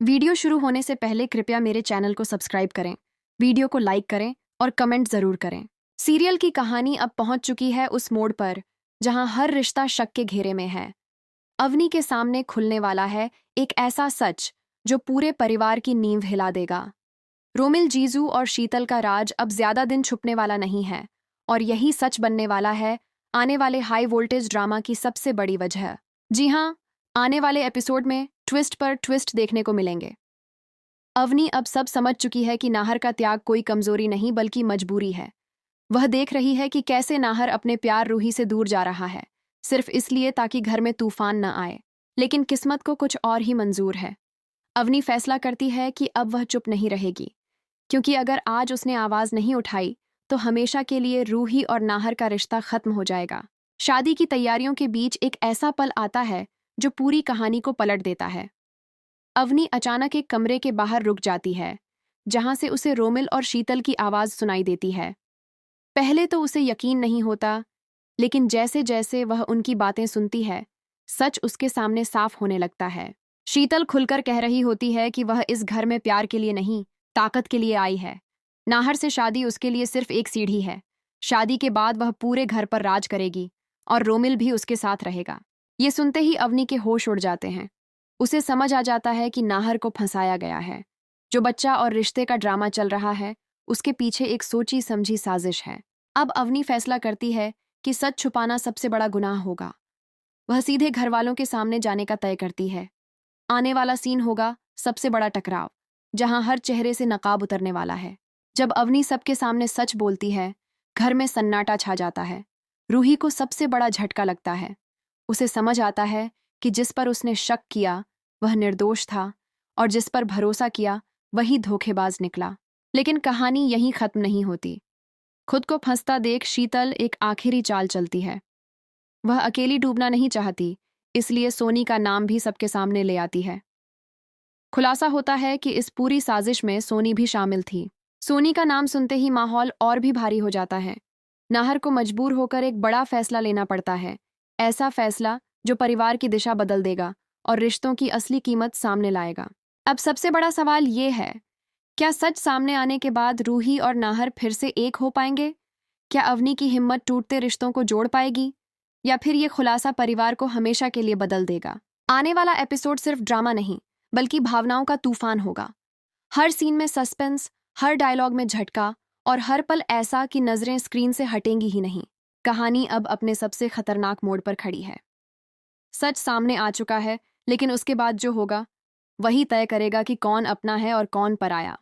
Video शुरू होने से पहले कृपया मेरे चैनल को सब्सक्राइब करें, वीडियो को लाइक करें और कमेंट ज़रूर करें। सीरियल की कहानी अब पहुंच चुकी है उस मोड़ पर जहां हर रिश्ता शक के घेरे में है। अवनी के सामने खुलने वाला है एक ऐसा सच जो पूरे परिवार की नींव हिला देगा। रोमिल, जीजू और शीतल का राज अब ज्यादा दिन छुपने वाला नहीं है और यही सच बनने वाला है आने वाले हाई वोल्टेज ड्रामा की सबसे बड़ी वजह। जी हाँ, आने वाले एपिसोड में ट्विस्ट पर ट्विस्ट देखने को मिलेंगे। अवनी अब सब समझ चुकी है कि नाहर का त्याग कोई कमजोरी नहीं बल्कि मजबूरी है। वह देख रही है कि कैसे नाहर अपने प्यार रूही से दूर जा रहा है, सिर्फ इसलिए ताकि घर में तूफान न आए। लेकिन किस्मत को कुछ और ही मंजूर है। अवनी फैसला करती है कि अब वह चुप नहीं रहेगी, क्योंकि अगर आज उसने आवाज नहीं उठाई तो हमेशा के लिए रूही और नाहर का रिश्ता खत्म हो जाएगा। शादी की तैयारियों के बीच एक ऐसा पल आता है जो पूरी कहानी को पलट देता है। अवनी अचानक एक कमरे के बाहर रुक जाती है, जहां से उसे रोमिल और शीतल की आवाज सुनाई देती है। पहले तो उसे यकीन नहीं होता, लेकिन जैसे जैसे वह उनकी बातें सुनती है, सच उसके सामने साफ होने लगता है। शीतल खुलकर कह रही होती है कि वह इस घर में प्यार के लिए नहीं, ताकत के लिए आई है। नाहर से शादी उसके लिए सिर्फ एक सीढ़ी है। शादी के बाद वह पूरे घर पर राज करेगी और रोमिल भी उसके साथ रहेगा। ये सुनते ही अवनी के होश उड़ जाते हैं। उसे समझ आ जाता है कि नाहर को फंसाया गया है। जो बच्चा और रिश्ते का ड्रामा चल रहा है, उसके पीछे एक सोची समझी साजिश है। अब अवनी फैसला करती है कि सच छुपाना सबसे बड़ा गुनाह होगा। वह सीधे घर वालों के सामने जाने का तय करती है। आने वाला सीन होगा सबसे बड़ा टकराव, जहां हर चेहरे से नकाब उतरने वाला है। जब अवनी सबके सामने सच बोलती है, घर में सन्नाटा छा जाता है। रूही को सबसे बड़ा झटका लगता है। उसे समझ आता है कि जिस पर उसने शक किया वह निर्दोष था और जिस पर भरोसा किया वही धोखेबाज निकला। लेकिन कहानी यहीं खत्म नहीं होती। खुद को फंसता देख शीतल एक आखिरी चाल चलती है। वह अकेली डूबना नहीं चाहती, इसलिए सोनी का नाम भी सबके सामने ले आती है। खुलासा होता है कि इस पूरी साजिश में सोनी भी शामिल थी। सोनी का नाम सुनते ही माहौल और भी भारी हो जाता है। नाहर को मजबूर होकर एक बड़ा फैसला लेना पड़ता है, ऐसा फैसला जो परिवार की दिशा बदल देगा और रिश्तों की असली कीमत सामने लाएगा। अब सबसे बड़ा सवाल ये है, क्या सच सामने आने के बाद रूही और नाहर फिर से एक हो पाएंगे? क्या अवनी की हिम्मत टूटते रिश्तों को जोड़ पाएगी, या फिर ये खुलासा परिवार को हमेशा के लिए बदल देगा? आने वाला एपिसोड सिर्फ ड्रामा नहीं, बल्कि भावनाओं का तूफान होगा। हर सीन में सस्पेंस, हर डायलॉग में झटका और हर पल ऐसा कि नजरें स्क्रीन से हटेंगी ही नहीं। कहानी अब अपने सबसे खतरनाक मोड़ पर खड़ी है। सच सामने आ चुका है, लेकिन उसके बाद जो होगा वही तय करेगा कि कौन अपना है और कौन पराया।